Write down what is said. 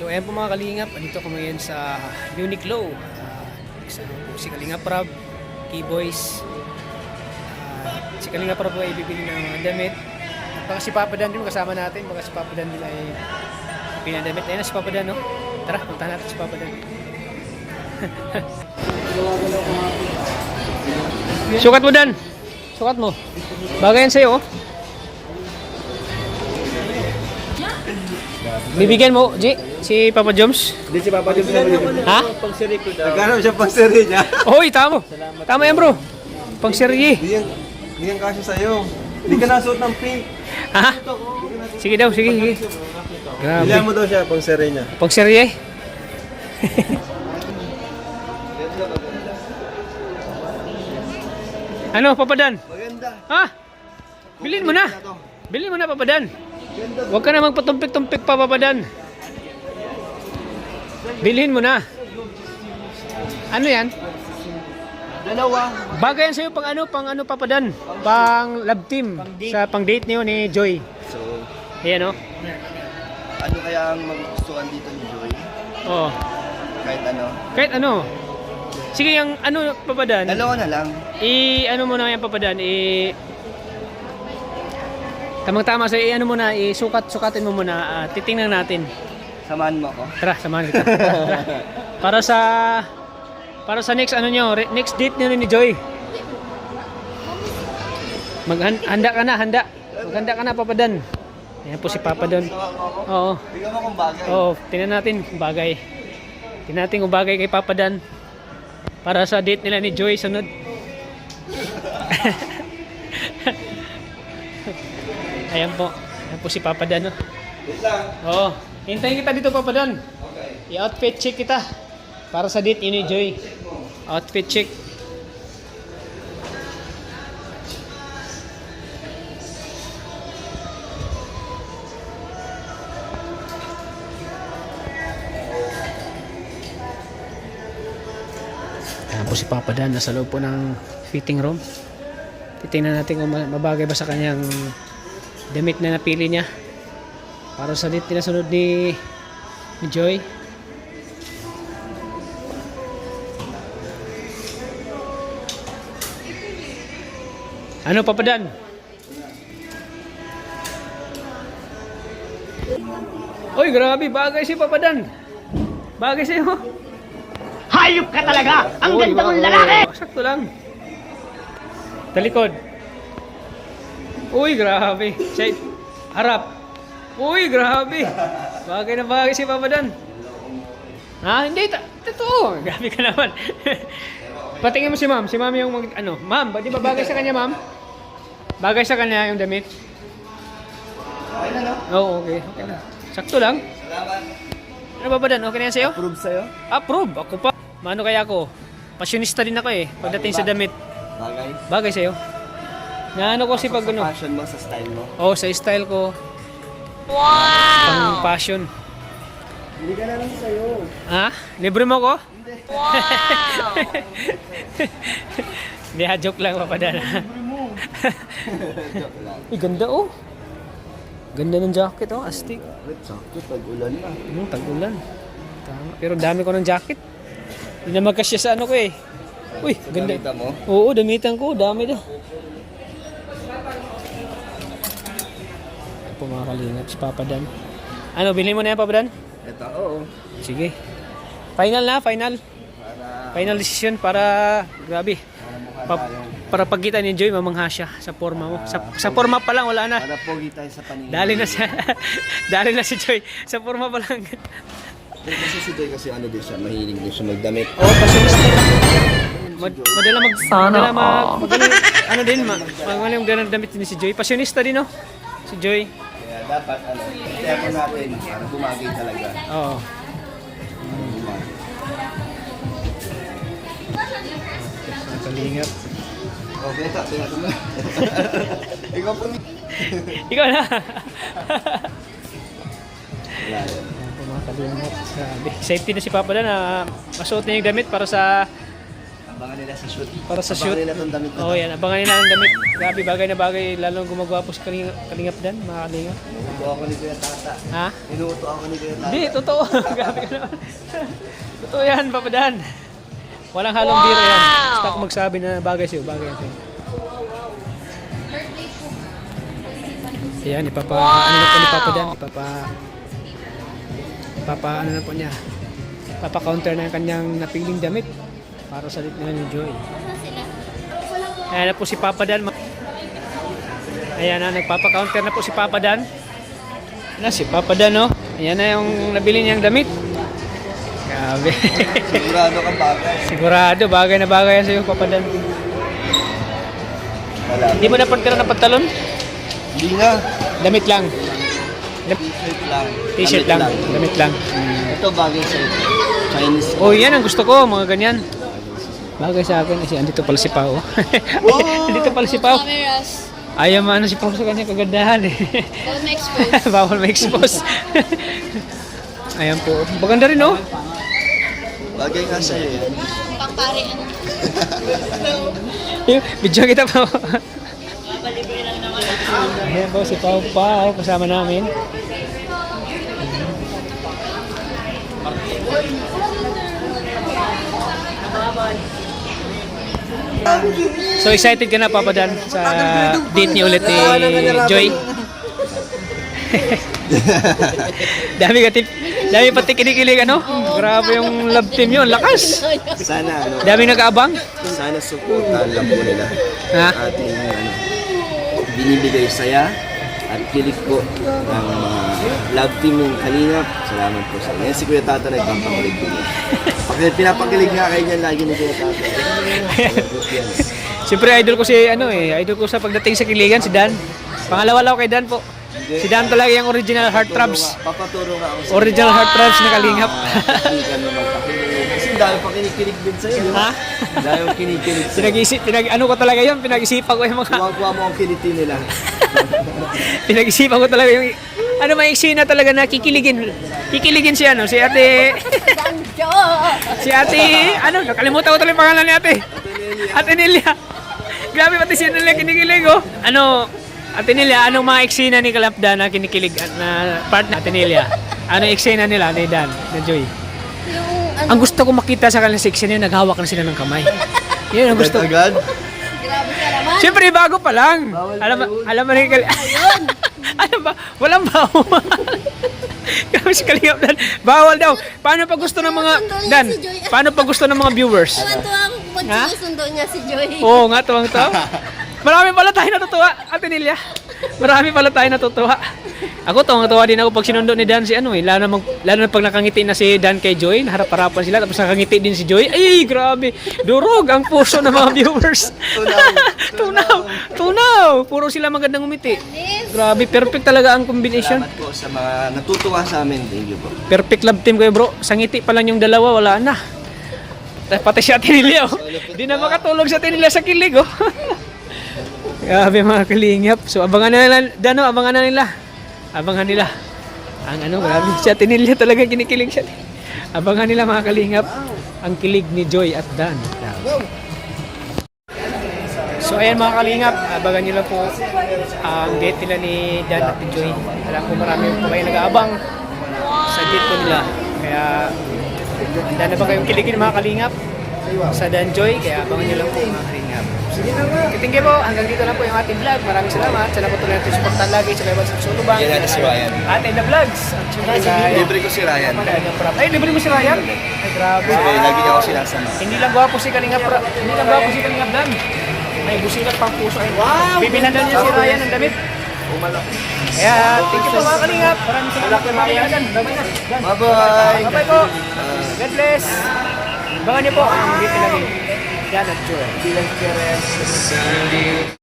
So ayan po mga kalingap, andito ko ngayon sa Uniqlo. Si Kalingap Rob, Keyboys. Si Kalingap Rob ay bibili ng mga damit. At baka si Papa Dan din kasama natin, baka si Papa Dan din ay pinadamit. Ayan na si Papa Dan, no? Tara, puntahan natin si Papa Dan. Sukat mo, Dan. Sukat mo. Bagay yan sa'yo, oh. Bibigyan mo, G, si Papa Joms? Hindi si Papa Joms na bibigyan. Ha? Pangsiri ko daw. Nagkano siya pangsiri niya? Oy, tama. Tama yan, bro. Pang serye. Hindi yan kasya sa'yo. Hindi ka nasuot ng pink. Ha? Sige daw, sige, sige. Bilihan Grabe. mo daw siya, pangsiri niya. Pang serye. Ano, Papa Dan? Maganda. Ha? Bilhin mo na. Bilhin mo na, Papa Dan. Huwag ka na magpatumpik-tumpik pa, Papa Dan. Bilhin mo na. Ano yan? Dalawa. Bagay yan sa'yo pang ano, Papa Dan? Pang love team. Sa pang date niyo ni Joy. So, Ayan, oh. ano kaya ang magugustuhan dito ni Joy? Oo. Kahit ano? Kahit ano. Sige, yung ano, Papa Dan? Dalawa na lang. Ano mo na yan, Papa Dan? Tamang-tama sa ano mo na, sukatin mo muna, titingnan natin. Samahan mo ako. Tara, samahan kita. para sa next ano nyo, next date nyo ni Joy. Handa ka na, handa. Maghanda ka na, Papa Dan. Ayan po si Papa Dan. Oo. Bigyan mo kung bagay. Oo, tingnan natin kung bagay. Tingnan natin kung bagay kay Papa Dan. Para sa date nila ni Joy sunod. Ayan po. Ayan po si Papa Dan. Wait lang. Oo. Hintayin kita dito, Papa Dan. Okay. I-outfit check kita. Para sa date yun ni Joy. Outfit check. Ayan po si Papa Dan. Nasa loob po ng fitting room. Titingnan natin kung mabagay ba sa kanyang damit na napili niya para sa date na sunod ni Joy. Ano, Papa Dan? Oy, grabe, bagay si Papa Dan. Bagay sa'yo. Hayop ka talaga! Ang Oy, ganda mong wow, lalaki! sakto lang. Talikod. Uy, grabe. Sa harap. Uy, grabe. Bagay na bagay si Papa Dan. Ha? Hindi. Totoo. Grabe ka naman. Patingin mo si Ma'am. Si Ma'am yung ano. Ma'am, di ba bagay sa kanya, Ma'am? Bagay sa kanya yung damit? Okay na, no? Oo, okay. Okay na. Sakto lang. Salamat. Ano, Papa Dan? Okay na yan sa'yo? Approve sa'yo? Approve. Ako pa. Mano kaya ako? Passionista din ako eh. Pagdating sa damit. Bagay. Bagay sa'yo. Naano ko si pag Sa ano. fashion mo, sa style mo. Oh, sa style ko. Wow! Pang passion. Hindi ka na lang sa'yo. Ha? Libre mo ko? Wow! Hindi ha, joke lang, Papa Dan. Joke lang. Uy, ganda oh. Ganda ng jacket oh, astig. Wait, sakit. Pag-ulan na. Tag-ulan. Tama. Pero dami ko ng jacket. Hindi na magkasya sa ano ko eh. Uy, Sa ganda. damita mo? Oo, damitan ko. Dami daw. Po mga kalingap, si Papa Dan. Ano, bilhin mo na yan, Papa Dan? Ito, oo. Sige. Final na, final. Para Final decision para, grabe. Para pag kita ni Joy, mamangha siya sa forma mo. Sa forma pa lang, wala na. para pogi tayo sa paningin. Dali na siya. Dali na si Joy. Sa forma pa lang. Kasi si Joy kasi ano din siya, mahilig din siya magdamit. Oh, passionista. Madala ano din, magmali yung ganang damit ni si Joy. Passionista din, no? Si Joy. Kaya dapat, tempo natin para bumagay talaga. Oo. Kalingap. Okay, tingnan mo. Ikaw po. Ikaw na. Wala yun. Mga kalingap. Grabe. Safety na si Papa Dan na masuot niya yung damit para sa Abangan nila sa shoot. Para sa shoot. Abangan nila tong damit na Oh, yan. Abangan nila ang damit. Grabe, bagay na bagay. Lalong gumagawa po si Kalingap Dan, mga Kalingap. Inuuto ako ni Kuya Tata. Ha? Inuuto ako ni Kuya Tata. Hindi, totoo. Grabe ka naman. Totoo yan, Papa Dan. Walang halong biro yan. Basta ako magsabi na bagay sa'yo, bagay sa'yo. Ayan, ano na po ni Papa Dan. Ano na po niya. Papa-counter na yung kanyang napiling damit para sa lit nila ni Joy. Ayan na po si Papa Dan. Ayan na, nagpapa-counter na po si Papa Dan. Ayan na, si Papa Dan, no? Ayan na yung nabili niyang damit. Grabe. Sigurado ka bagay. Sigurado, bagay na bagay yan sa'yo, Papa Dan. Wala. Hindi mo na pagtira ng pantalon? Hindi na. Damit lang. T-shirt lang. T-shirt Damit lang. Damit lang. Ito bagay sa Chinese. Oh, yan ang gusto ko, mga ganyan. Bagay sa akin. Kasi andito pala si Pao. Andito pala si Pao. Cameras. Ayaw man si Pao sa kanya kagandahan eh. Bawal ma-expose. Bawal ma-expose. Ayan po. Maganda rin, no? Bagay nga sa'yo yan. Pangpare ano. Video kita pa. Ayan po, si Pao Pao kasama namin. So excited ka na, Papa Dan, sa date niyo ulit ni Joy? Dami pati kinikilig, ano? Grabe yung love team yun, lakas. Sana Dami nag-aabang. sana supportahan lang po nila. Ha? Ating binibigay saya at kilig po ng mga love team ng Kalingap. Salamat po sa inyo. Si Kuya Tata nagpapakilig po niya. Pinapakilig nga kayo niyan lagi ni Kuya Tata. Siyempre idol ko idol ko sa pagdating sa kiligan si Dan. Pangalawa lang ako kay Dan po. Si Dan talaga yung original heartthrobs. Papaturo nga ako sa Original heartthrobs na Kalingap. Hindi ka naman pakinig. Kasi dahil pa kinikilig din sa'yo. Ha? Dahil kinikilig sa'yo. Ano ko talaga yun, pinag-isipan ko yung mga, Kuha mo ang kiliti nila. pinag-isipan ko talaga yung, ano may eksena talaga na kikiligin. Kikiligin si si ate, nakalimutan ko talaga yung pangalan ni ate. Ate Nelia. Grabe pati si Nelia kinikilig, oh. Ate Nelia, anong mga eksena ni Kalapda na kinikilig na part na Ate Nelia? Anong eksena nila ni Dan, na Joy? Ang gusto ko makita sa kanilang section yun, naghawak na sila ng kamay. Yun ang gusto ko. Agad? Grabe ka naman. Siyempre, bago pa lang. Alam mo rin, ano ba? Walang bawal. Kami si Kalingap Dan. Bawal daw. Paano pag gusto ng mga... Dan, paano pag gusto ng mga viewers? Tuwan-tuwa ako pag sinusundo niya si Joy. Oo nga, tuwang-tuwa. Marami pala tayo natutuwa, Ate Nelia. Marami pala tayo natutuwa. Ako tuwang-tuwa din ako pag sinundo ni Dan si lalo na pag nakangiti na si Dan kay Joy, naharap-harapan sila, tapos nakangiti din si Joy. Ay, grabe. Durog ang puso ng mga viewers. Tunaw. Puro sila magandang umiti. Grabe, perfect talaga ang combination. Salamat po sa mga natutuwa sa amin. Thank you po. Perfect love team kayo, bro. Sa ngiti pa lang yung dalawa, wala na. Pati si Ate Nelia, oh. Hindi na makatulog si Ate Nelia sa kilig, oh. Grabe mga Kalingap. So abangan na nila, Dano, abangan na nila. Abangan nila. Grabe si Ate Nelia talaga kinikilig siya. Abangan nila mga Kalingap ang kilig ni Joy at Dan. So ayan mga Kalingap, abangan nila po ang date nila ni Dan at ni Joy. Alam ko marami po kayo nag-aabang sa date po nila. Kaya handa na ba kayong kiligin mga Kalingap sa Dan Joy? Kaya abangan nyo lang po mga Kalingap. Kitingin po, hanggang dito na po yung ating vlog. Maraming salamat. Sana po tuloy natin supportan lagi sa Kaibal sa Sulubang. Yan natin si Ryan. At in the vlogs. At syempre Libre ko si Ryan. Ay, libre mo si Ryan? Ay, grabe. Okay, lagi niya ako sinasama. Hindi lang gwapo si Kalingap Dan. May busilat pang puso. Wow! Bibilandan niya si Ryan ng damit. Kaya, thank you po mga Kalingap. Maraming salamat po mga Dan. Bye-bye! Bye-bye po. God bless. Abangan niyo po ang dito namin. Yan at Joy.